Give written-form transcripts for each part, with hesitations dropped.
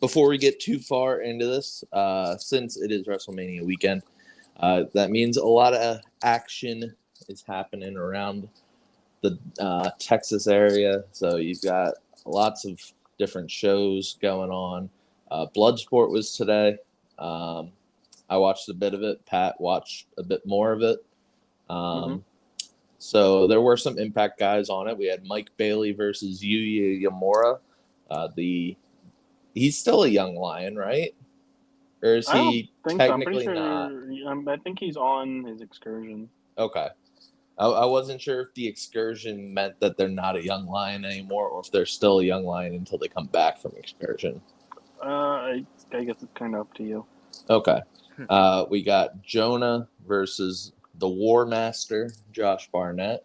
before we get too far into this, since it is WrestleMania weekend, that means a lot of action is happening around the Texas area. So you've got lots of different shows going on. Bloodsport was today. I watched a bit of it. Pat watched a bit more of it. So there were some Impact guys on it. We had Mike Bailey versus Yuya Uemura. He's still a young lion, right? Or is he technically not? I think he's on his excursion. Okay. I wasn't sure if the excursion meant that they're not a young lion anymore, or if they're still a young lion until they come back from excursion. I guess it's kind of up to you. Okay. We got JONAH versus the War Master, Josh Barnett.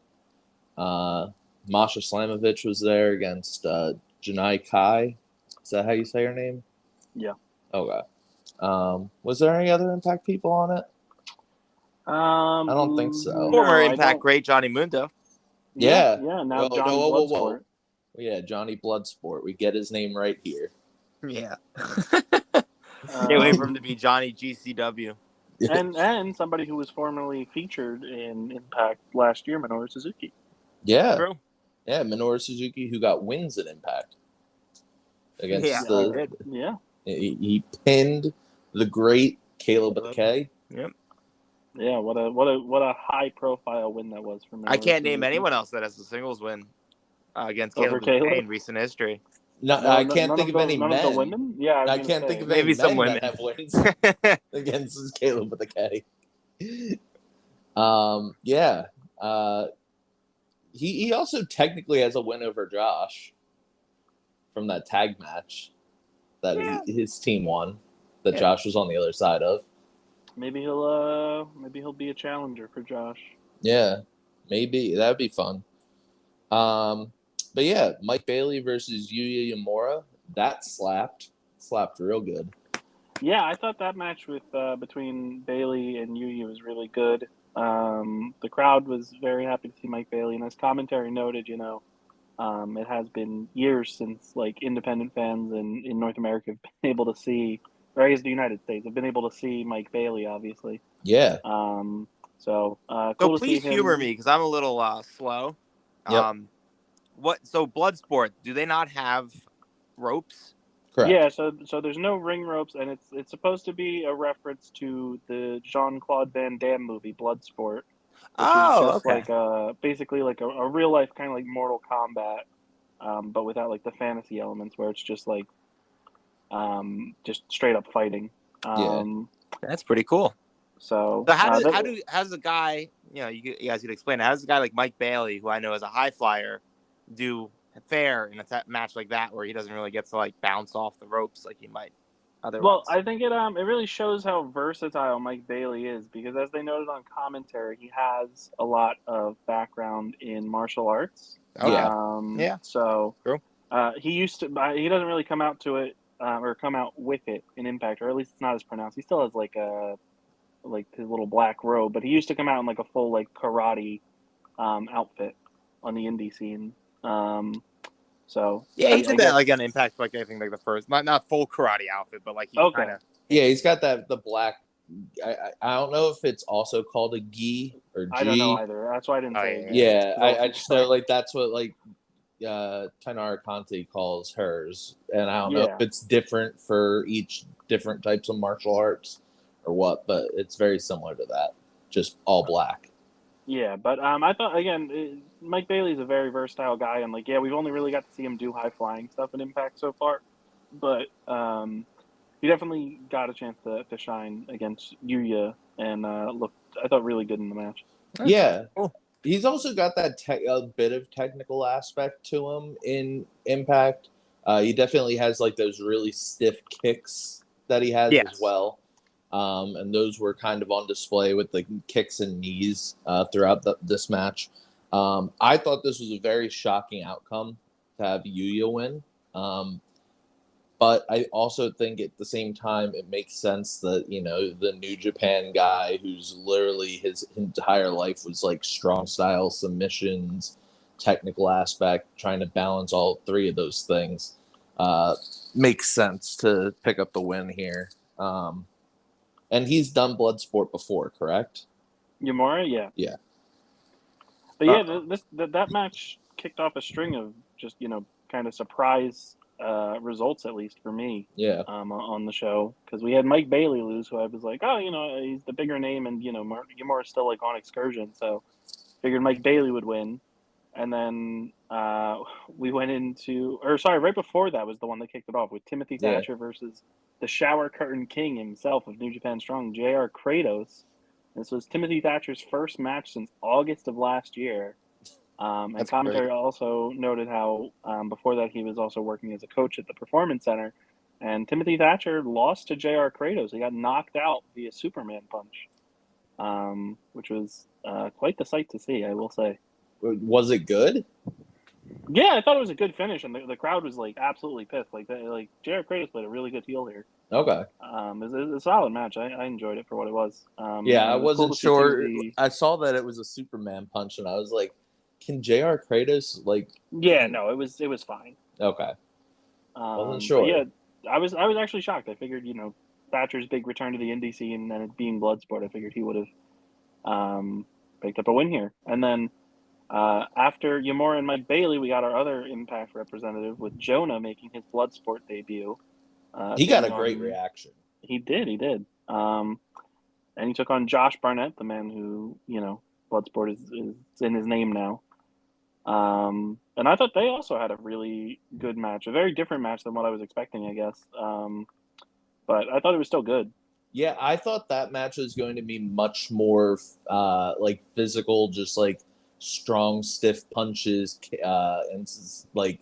Masha Slamovich was there against Janai Kai. Is that how you say her name? Yeah. Okay. Was there any other Impact people on it? I don't think so. Former Impact great Johnny Mundo. Yeah. Now Johnny Bloodsport. Yeah, Johnny Bloodsport. We get his name right here. Yeah. Can't wait for him to be Johnny GCW. And somebody who was formerly featured in Impact last year, Minoru Suzuki. Yeah. True. Yeah, Minoru Suzuki, who got wins at Impact. Against he pinned the great Caleb with a K. Yep. Yeah, what a high profile win that was for Minoru. I can't name anyone else that has a singles win against Caleb in recent history. I can't think of any men. Of the women? Yeah, I can't think of maybe any some men women that have wins against Caleb with a K. He also technically has a win over Josh from that tag match that his team won. That Josh was on the other side of. Maybe he'll be a challenger for Josh. Yeah, maybe that'd be fun. But yeah, Mike Bailey versus Yuya Uemura, that slapped real good. Yeah, I thought that match with between Bailey and Yuya was really good. The crowd was very happy to see Mike Bailey, and as commentary noted, it has been years since like independent fans in North America have been able to see, or I guess the United States have been able to see Mike Bailey, obviously. Yeah. So please humor me because I'm a little slow. Yep. So Bloodsport, do they not have ropes? Correct. Yeah, so there's no ring ropes, and it's supposed to be a reference to the Jean-Claude Van Damme movie Bloodsport. Like basically like a real life kind of like Mortal Kombat, but without like the fantasy elements where it's just like just straight up fighting. That's pretty cool. So how's a guy, you guys could explain it. How does a guy like Mike Bailey, who I know is a high flyer, do fair in a match like that where he doesn't really get to like bounce off the ropes like he might otherwise? Well, I think it really shows how versatile Mike Bailey is, because as they noted on commentary, he has a lot of background in martial arts. So true. He doesn't really come out to it or come out with it in Impact, or at least it's not as pronounced. He still has like his little black robe, but he used to come out in like a full like karate outfit on the indie scene. He did that like on Impact, like I think like the first, not full karate outfit, but like he kind of. Yeah, he's got the black. I don't know if it's also called a gi or G. I don't know either. That's why I didn't say. Yeah, I just know like that's what like Tainara Conti calls hers, and I don't know if it's different for each different types of martial arts or what, but it's very similar to that, just all black. Yeah, but I thought again, Mike Bailey's a very versatile guy, and like we've only really got to see him do high flying stuff in Impact so far, but he definitely got a chance to shine against Yuya and looked, I thought, really good in the match. Yeah, cool. He's also got that a bit of technical aspect to him in Impact. He definitely has like those really stiff kicks that he has as well. And those were kind of on display with the kicks and knees throughout this match. I thought this was a very shocking outcome to have Yuya win. But I also think at the same time, it makes sense that, the New Japan guy who's literally his entire life was like strong style submissions, technical aspect, trying to balance all three of those things. makes sense to pick up the win here. And he's done Bloodsport before, correct? Uemura, yeah. Yeah. But yeah, that match kicked off a string of just, kind of surprise results, at least for me. Yeah. On the show, because we had Mike Bailey lose, who I was like, oh, he's the bigger name, and Uemura's still like on excursion, so figured Mike Bailey would win. And then we went right before that was the one that kicked it off with Timothy Thatcher versus the Shower Curtain King himself of New Japan Strong, JR Kratos. This was Timothy Thatcher's first match since August of last year. And commentary also noted how before that he was also working as a coach at the Performance Center. And Timothy Thatcher lost to JR Kratos. He got knocked out via Superman punch, which was quite the sight to see, I will say. Was it good? Yeah, I thought it was a good finish, and the crowd was like absolutely pissed. Like JR Kratos played a really good heel here. Okay. It was a solid match. I enjoyed it for what it was. I wasn't sure. I saw that it was a Superman punch, and I was like, "Can JR Kratos like?" Yeah, no, it was fine. Okay. Wasn't sure. Yeah, I was actually shocked. I figured, Thatcher's big return to the indie scene and it being Bloodsport, I figured he would have picked up a win here. And then after Uemura and Mike Bailey, we got our other Impact representative with JONAH making his Bloodsport debut. He got a great reaction. He did. And he took on Josh Barnett, the man who, Bloodsport is in his name now. And I thought they also had a really good match, a very different match than what I was expecting, I guess. But I thought it was still good. Yeah, I thought that match was going to be much more like physical, just like strong, stiff punches, and like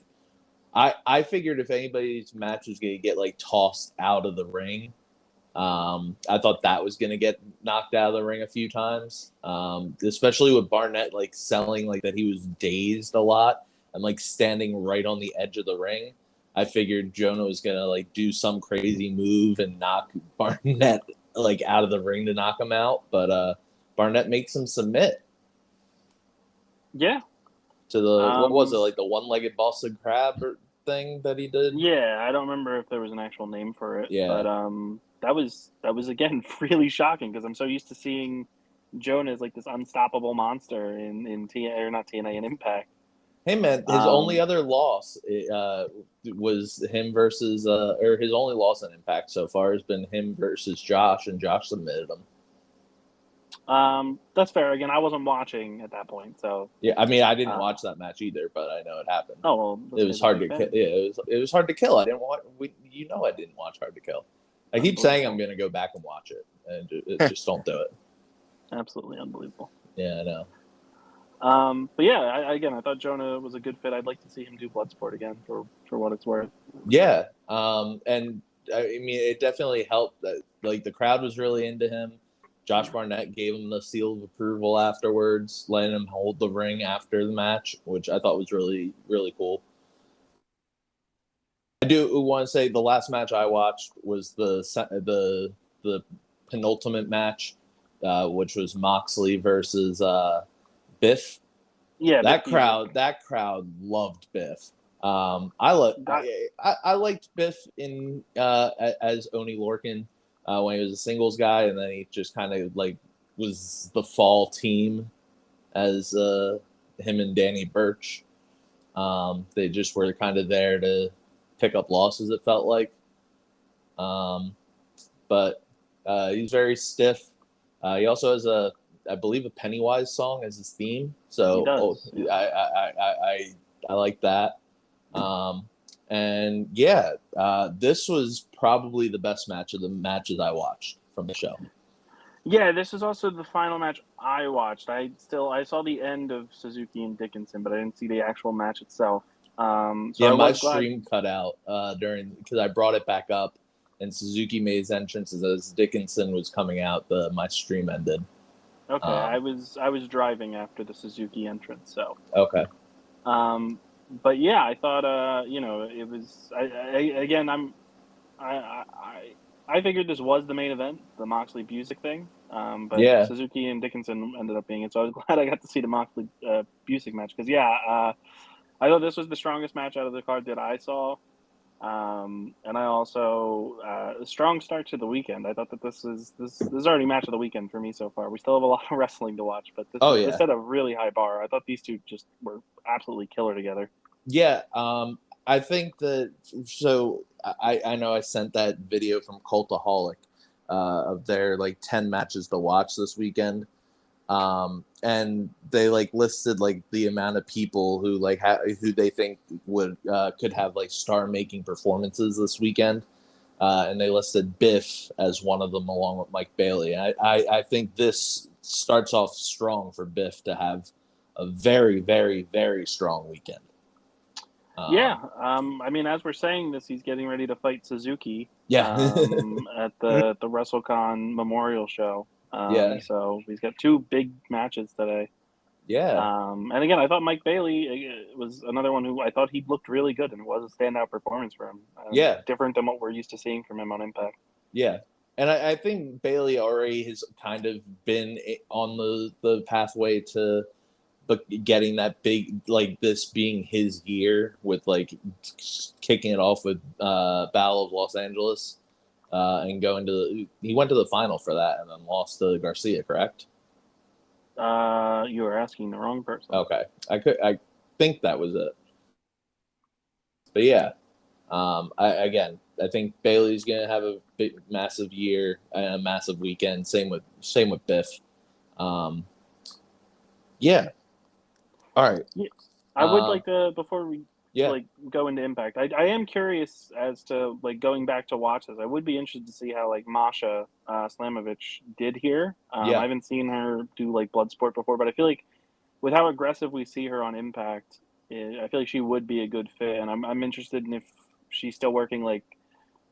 I figured if anybody's match was going to get like tossed out of the ring, I thought that was going to get knocked out of the ring a few times, especially with Barnett like selling like that he was dazed a lot and like standing right on the edge of the ring. I figured JONAH was going to like do some crazy move and knock Barnett like out of the ring to knock him out, but Barnett makes him submit. Yeah. To the what was it, like the one-legged Boston Crab thing that he did? Yeah, I don't remember if there was an actual name for it. Yeah. But that was again really shocking because I'm so used to seeing JONAH as like this unstoppable monster in TNA and Impact. Hey man, his only other loss was him versus or his only loss in Impact so far has been him versus Josh, and Josh submitted him. That's fair. Again, I wasn't watching at that point, so yeah. I mean, I didn't watch that match either, but I know it happened. Oh well, it was hard to kill. Yeah, it was hard to kill. I didn't watch. I didn't watch Hard to Kill. I keep saying I'm going to go back and watch it, and just don't do it. Absolutely unbelievable. Yeah, I know. But yeah, I thought JONAH was a good fit. I'd like to see him do Bloodsport again for what it's worth. Yeah, and I mean, it definitely helped that like the crowd was really into him. Josh Barnett gave him the seal of approval afterwards, letting him hold the ring after the match, which I thought was really, really cool. I do want to say the last match I watched was the penultimate match, which was Moxley versus Biff. Yeah, that crowd loved Biff. I liked Biff in as Oney Lorcan when he was a singles guy, and then he just kind of like was the fall team as him and Danny Burch. They just were kind of there to pick up losses, it felt like. But he's very stiff. He also has I believe a Pennywise song as his theme. So I like that. And yeah, this was probably the best match of the matches I watched from the show. Yeah, this is also the final match I watched. I saw the end of Suzuki and Dickinson, but I didn't see the actual match itself. My stream cut out because I brought it back up, and Suzuki made his entrance as Dickinson was coming out. My stream ended. Okay, I was driving after the Suzuki entrance, so okay. But yeah, I thought it was. I figured this was the main event, the Moxley Busick thing. But yeah. Suzuki and Dickinson ended up being it, so I was glad I got to see the Moxley Busick match because I thought this was the strongest match out of the card that I saw. And I also a strong start to the weekend. I thought that this is already match of the weekend for me so far. We still have a lot of wrestling to watch, but this set a really high bar. I thought these two just were absolutely killer together. Yeah, I think that. So I know I sent that video from Cultaholic of their like 10 matches to watch this weekend. And they like listed like the amount of people who like who they think would could have like star making performances this weekend, and they listed Biff as one of them along with Mike Bailey. I think this starts off strong for Biff to have a very, very, very strong weekend. I mean, as we're saying this, he's getting ready to fight Suzuki. Yeah. At the WrestleCon Memorial Show. So he's got two big matches today. Yeah. And again, I thought Mike Bailey was another one who I thought he looked really good, and it was a standout performance for him. Different than what we're used to seeing from him on Impact. Yeah. And I think Bailey already has kind of been on the pathway to getting that big, like this being his year with like kicking it off with Battle of Los Angeles. And he went to the final for that and then lost to Garcia, correct? You were asking the wrong person. Okay, I think that was it. But yeah, I think Bailey's gonna have a big, massive year and a massive weekend. Same with Biff. Yeah. All right. Yeah. I would like to, before we like go into Impact, I am curious as to like going back to watch this. I would be interested to see how like Masha Slamovich did here. I haven't seen her do like Bloodsport before, but I feel like with how aggressive we see her on Impact, I feel like she would be a good fit. And I'm interested in if she's still working like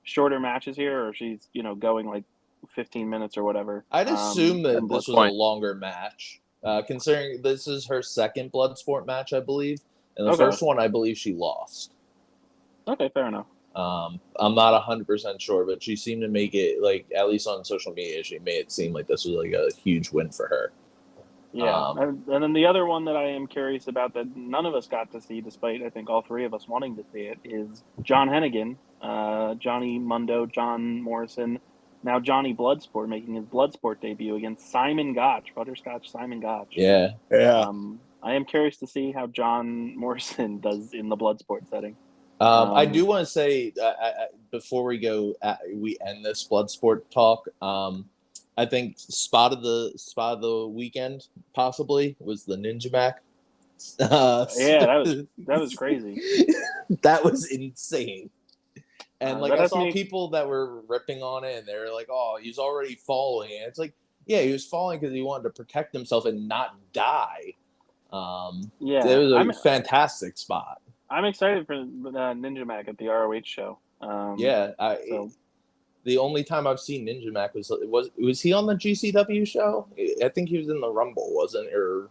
shorter matches here, or if she's going like 15 minutes or whatever. I'd assume that this was a longer match, considering this is her second Bloodsport match, I believe. And the first one, I believe she lost. Okay, fair enough. I'm not 100% sure, but she seemed to make it, like, at least on social media, she made it seem like this was, like, a huge win for her. Yeah, and then the other one that I am curious about that none of us got to see, despite, I think, all three of us wanting to see it, is John Hennigan, Johnny Mundo, John Morrison, now Johnny Bloodsport, making his Bloodsport debut against Simon Gotch, Butterscotch Simon Gotch. Yeah. I am curious to see how John Morrison does in the Bloodsport setting. I do want to say, before we end this Bloodsport talk, I think spot of the weekend possibly was the Ninja Mac. That was crazy. That was insane. And I saw people that were ripping on it, and they were like, "Oh, he's already falling." And it's like, yeah, he was falling because he wanted to protect himself and not die. It was a fantastic spot. I'm excited for Ninja Mac at the ROH show. The only time I've seen Ninja Mac was he on the GCW show? I think he was in the Rumble, wasn't it? Or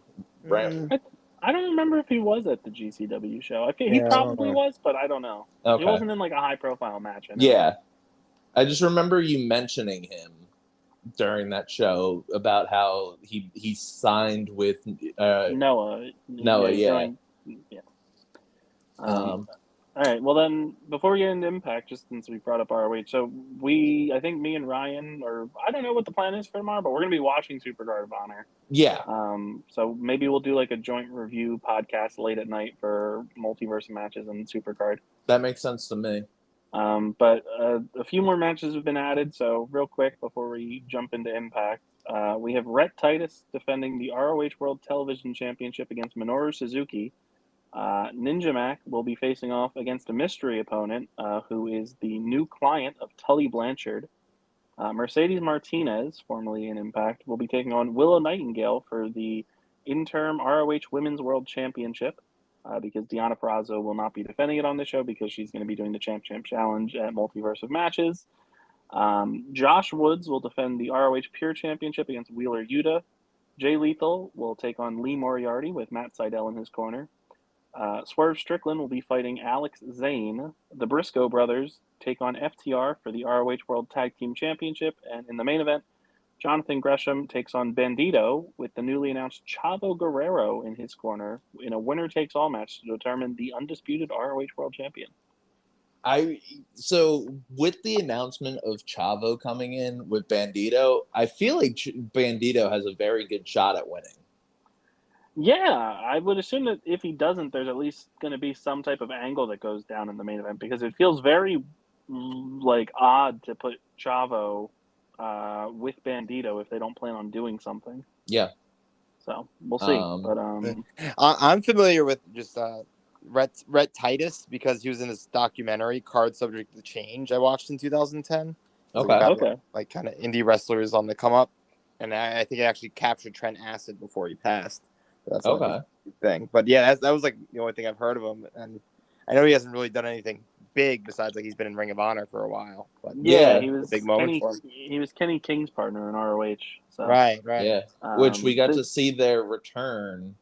I don't remember if he was at the GCW show. I think he probably was, but I don't know. Okay. He wasn't in like a high profile match. Yeah, I just remember you mentioning him during that show about how he signed with Noah. Yeah. All right. Well, then, before we get into Impact, just since we brought up ROH, so I think me and Ryan, or I don't know what the plan is for tomorrow, but we're going to be watching Supercard of Honor. Yeah. So maybe we'll do like a joint review podcast late at night for multiverse matches and Supercard. That makes sense to me. But a few more matches have been added. So real quick before we jump into Impact, we have Rhett TItus defending the ROH World Television Championship against Minoru Suzuki. Ninja Mac will be facing off against a mystery opponent who is the new client of Tully Blanchard. Mercedes Martinez, formerly in Impact, will be taking on Willow Nightingale for the interim ROH Women's World Championship because Deonna Purrazzo will not be defending it on the show because she's going to be doing the Champ Challenge at Multiverse of Matches. Josh Woods will defend the ROH Pure Championship against Wheeler Yuta. Jay Lethal will take on Lee Moriarty with Matt Sydal in his corner. Swerve Strickland will be fighting Alex Zane. The Briscoe brothers take on FTR for the ROH World Tag Team Championship. And in the main event, Jonathan Gresham takes on Bandido with the newly announced Chavo Guerrero in his corner in a winner-takes-all match to determine the undisputed ROH World Champion. So with the announcement of Chavo coming in with Bandido, I feel like Bandido has a very good shot at winning. Yeah, I would assume that if he doesn't, there's at least going to be some type of angle that goes down in the main event, because it feels very like odd to put Chavo with Bandido if they don't plan on doing something. Yeah. So we'll see. But I'm familiar with just Rhett TItus because he was in this documentary, Card Subject to Change, I watched in 2010. Okay. Okay. Like kind of indie wrestlers on the come up, and I think it actually captured Trent Acid before he passed. That's like a thing. But yeah, that was like the only thing I've heard of him, and I know he hasn't really done anything big besides like he's been in Ring of Honor for a while. But yeah, he was a big moment Kenny, for him. he was Kenny King's partner in ROH. So Right. Yeah, which we got to see their return,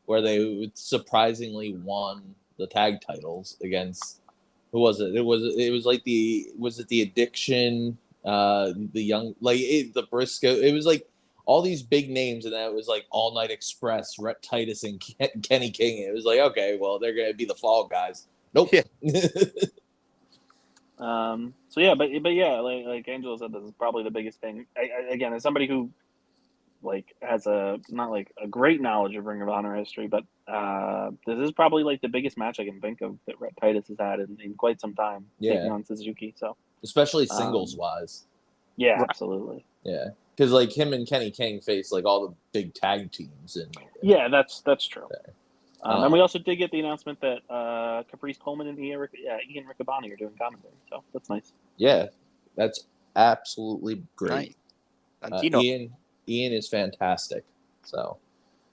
where they surprisingly won the tag titles against, who was it? It was like the Addiction, the young, like the Briscoe. It was like all these big names, and then it was like All Night Express, Rhett TItus, and Kenny King. It was like, okay, well, they're gonna be the Fall Guys. Nope. Yeah. So yeah, but yeah, like Angelo said, this is probably the biggest thing. Again, as somebody who like has not like a great knowledge of Ring of Honor history, but this is probably like the biggest match I can think of that Rhett TItus has had in quite some time, taking on Suzuki. So especially singles wise. Yeah, absolutely. Yeah, because like him and Kenny King face like all the big tag teams, and yeah, that's true. Okay. And we also did get the announcement that Caprice Coleman and Ian Riccaboni are doing commentary, so that's nice. Yeah, that's absolutely great. Right. Ian is fantastic. So